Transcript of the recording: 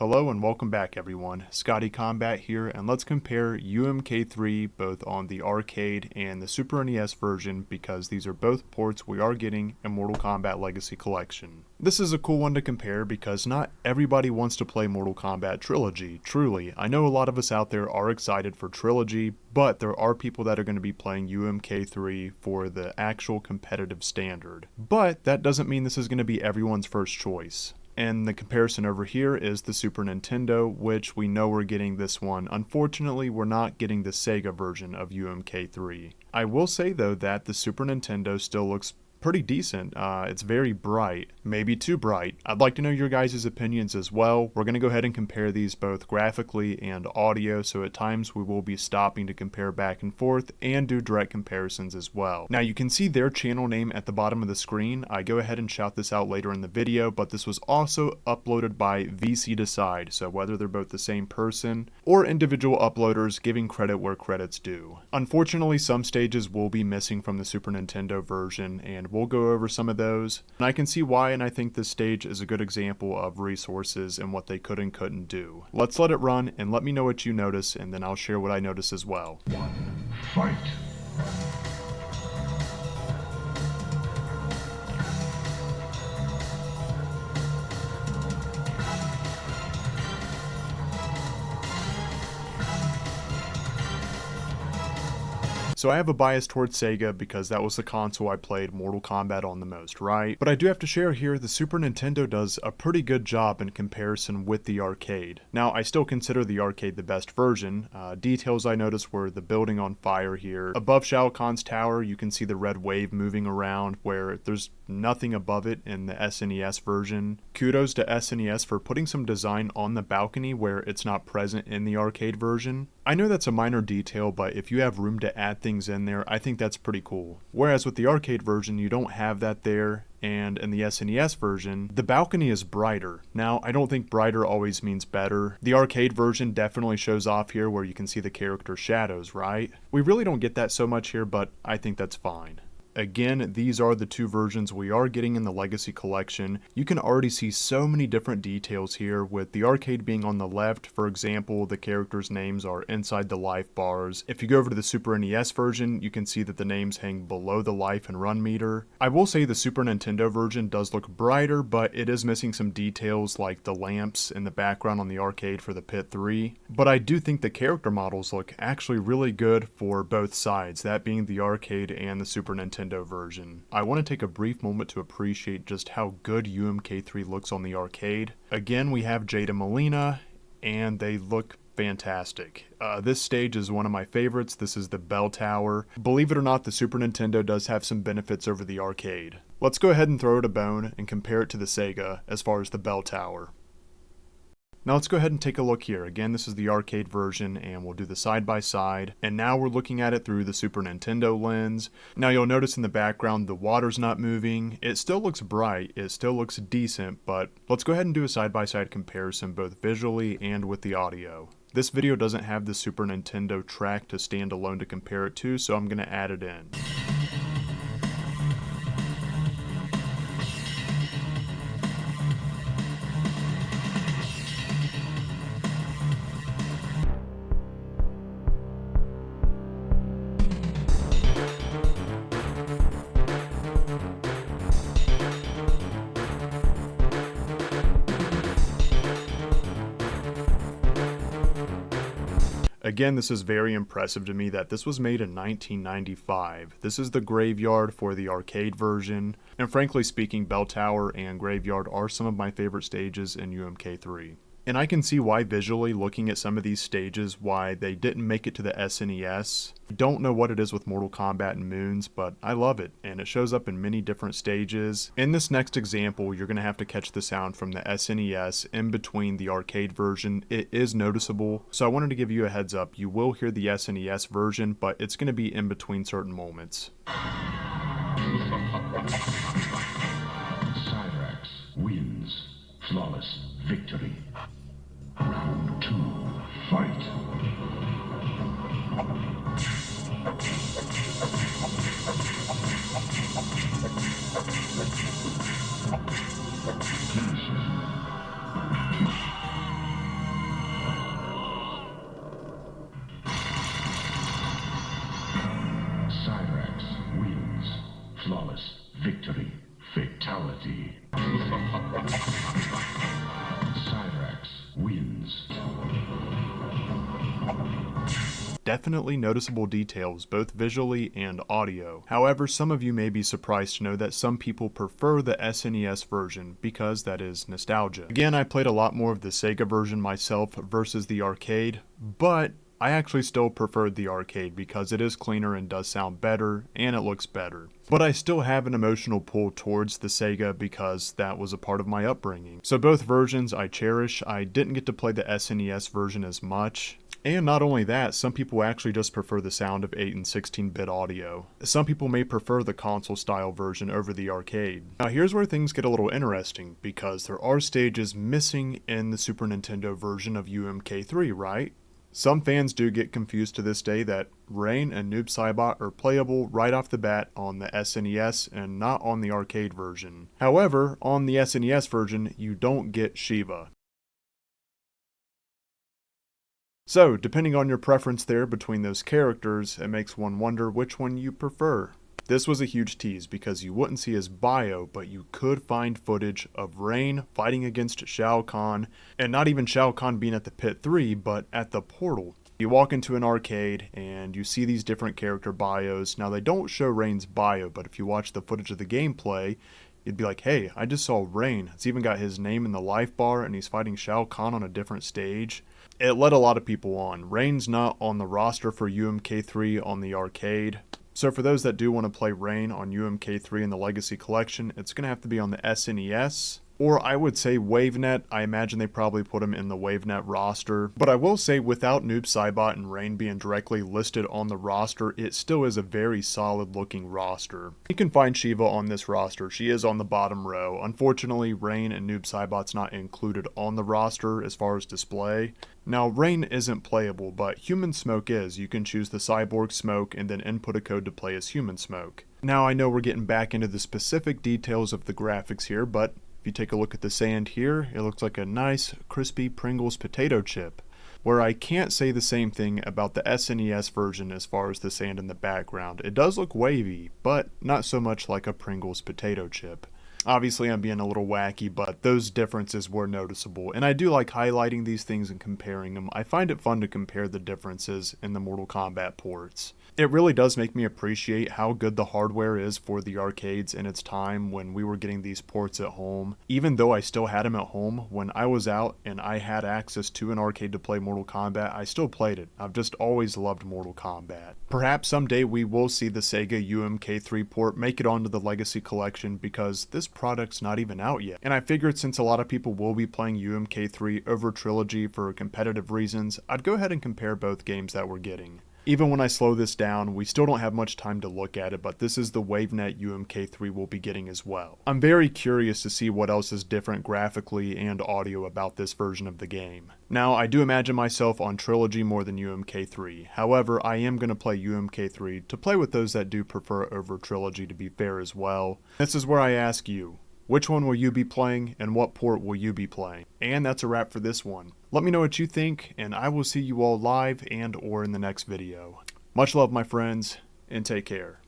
Hello and welcome back everyone, Scotty Kombat here, and let's compare UMK3 both on the arcade and the Super NES version because these are both ports we are getting in Mortal Kombat Legacy Collection. This is a cool one to compare because not everybody wants to play Mortal Kombat Trilogy, truly. I know a lot of us out there are excited for Trilogy, but there are people that are going to be playing UMK3 for the actual competitive standard. But that doesn't mean this is going to be everyone's first choice. And the comparison over here is the Super Nintendo, which we know we're getting this one. Unfortunately, we're not getting the Sega version of UMK3. I will say though that the Super Nintendo still looks pretty decent. It's very bright, maybe too bright. I'd like to know your guys' opinions as well. We're going to go ahead and compare these both graphically and audio, so at times we will be stopping to compare back and forth and do direct comparisons as well. Now you can see their channel name at the bottom of the screen. I go ahead and shout this out later in the video, but this was also uploaded by VC Decide, so whether they're both the same person or individual uploaders, giving credit where credit's due. Unfortunately, some stages will be missing from the Super Nintendo version, and we'll go over some of those. And I can see why, and I think this stage is a good example of resources and what they could and couldn't do. Let's let it run and let me know what you notice, and then I'll share what I notice as well. Fight! So I have a bias towards Sega because that was the console I played Mortal Kombat on the most, right? But I do have to share here, the Super Nintendo does a pretty good job in comparison with the arcade. Now, I still consider the arcade the best version. Details I noticed were the building on fire here. Above Shao Kahn's tower, you can see the red wave moving around where there's nothing above it in the SNES version. Kudos to SNES for putting some design on the balcony where it's not present in the arcade version. I know that's a minor detail, but if you have room to add things in there, I think that's pretty cool. Whereas with the arcade version, you don't have that there, and in the SNES version, the balcony is brighter. Now, I don't think brighter always means better. The arcade version definitely shows off here where you can see the character shadows, right? We really don't get that so much here, but I think that's fine. Again, these are the two versions we are getting in the Legacy Collection. You can already see so many different details here, with the arcade being on the left. For example, the characters' names are inside the life bars. If you go over to the Super NES version, you can see that the names hang below the life and run meter. I will say the Super Nintendo version does look brighter, but it is missing some details like the lamps in the background on the arcade for the Pit 3. But I do think the character models look actually really good for both sides, that being the arcade and the Super Nintendo version. I want to take a brief moment to appreciate just how good UMK3 looks on the arcade. Again, we have Jada Molina, and they look fantastic. This stage is one of my favorites. This is the Bell Tower. Believe it or not, the Super Nintendo does have some benefits over the arcade. Let's go ahead and throw it a bone and compare it to the Sega as far as the Bell Tower. Now let's go ahead and take a look here. Again, this is the arcade version, and we'll do the side-by-side. And now we're looking at it through the Super Nintendo lens. Now you'll notice in the background the water's not moving. It still looks bright, it still looks decent, but let's go ahead and do a side-by-side comparison both visually and with the audio. This video doesn't have the Super Nintendo track to stand alone to compare it to, so I'm going to add it in. Again, this is very impressive to me that this was made in 1995. This is the graveyard for the arcade version, and frankly speaking, Bell Tower and Graveyard are some of my favorite stages in UMK3. And I can see why visually, looking at some of these stages, why they didn't make it to the SNES. I don't know what it is with Mortal Kombat and Moons, but I love it, and it shows up in many different stages. In this next example, you're going to have to catch the sound from the SNES in between the arcade version. It is noticeable, so I wanted to give you a heads up. You will hear the SNES version, but it's going to be in between certain moments. Cyrax wins. Flawless victory. Round 2. Fight! definitely noticeable details, both visually and audio. However, some of you may be surprised to know that some people prefer the SNES version because that is nostalgia. Again, I played a lot more of the Sega version myself versus the arcade, but I actually still preferred the arcade because it is cleaner and does sound better and it looks better. But I still have an emotional pull towards the Sega because that was a part of my upbringing. So both versions I cherish. I didn't get to play the SNES version as much. And not only that, some people actually just prefer the sound of 8 and 16-bit audio. Some people may prefer the console-style version over the arcade. Now here's where things get a little interesting, because there are stages missing in the Super Nintendo version of UMK3, right? Some fans do get confused to this day that Rain and Noob Saibot are playable right off the bat on the SNES and not on the arcade version. However, on the SNES version, you don't get Shiva. So, depending on your preference there between those characters, it makes one wonder which one you prefer. This was a huge tease because you wouldn't see his bio, but you could find footage of Rain fighting against Shao Kahn, and not even Shao Kahn being at the Pit 3, but at the portal. You walk into an arcade and you see these different character bios. Now they don't show Rain's bio, but if you watch the footage of the gameplay, you'd be like, hey, I just saw Rain. It's even got his name in the life bar and he's fighting Shao Kahn on a different stage. It led a lot of people on. Rain's not on the roster for UMK3 on the arcade. So for those that do want to play Rain on UMK3 in the Legacy Collection, it's going to have to be on the SNES. Or I would say Wavenet. I imagine they probably put him in the Wavenet roster. But I will say without Noob Saibot and Rain being directly listed on the roster, it still is a very solid looking roster. You can find Shiva on this roster. She is on the bottom row. Unfortunately, Rain and Noob Saibot's not included on the roster as far as display. Now, Rain isn't playable, but Human Smoke is. You can choose the Cyborg Smoke and then input a code to play as Human Smoke. Now, I know we're getting back into the specific details of the graphics here, but if you take a look at the sand here, it looks like a nice, crispy Pringles potato chip. Where I can't say the same thing about the SNES version as far as the sand in the background. It does look wavy, but not so much like a Pringles potato chip. Obviously, I'm being a little wacky, but those differences were noticeable, and I do like highlighting these things and comparing them. I find it fun to compare the differences in the Mortal Kombat ports. It really does make me appreciate how good the hardware is for the arcades in its time when we were getting these ports at home. Even though I still had them at home, when I was out and I had access to an arcade to play Mortal Kombat, I still played it. I've just always loved Mortal Kombat. Perhaps someday we will see the Sega UMK3 port make it onto the Legacy Collection because this product's not even out yet. And I figured since a lot of people will be playing UMK3 over Trilogy for competitive reasons, I'd go ahead and compare both games that we're getting. Even when I slow this down, we still don't have much time to look at it, but this is the Wavenet UMK3 we'll be getting as well. I'm very curious to see what else is different graphically and audio about this version of the game. Now, I do imagine myself on Trilogy more than UMK3. However, I am going to play UMK3 to play with those that do prefer over Trilogy, to be fair as well. This is where I ask you, which one will you be playing and what port will you be playing? And that's a wrap for this one. Let me know what you think, and I will see you all live and or in the next video. Much love, my friends, and take care.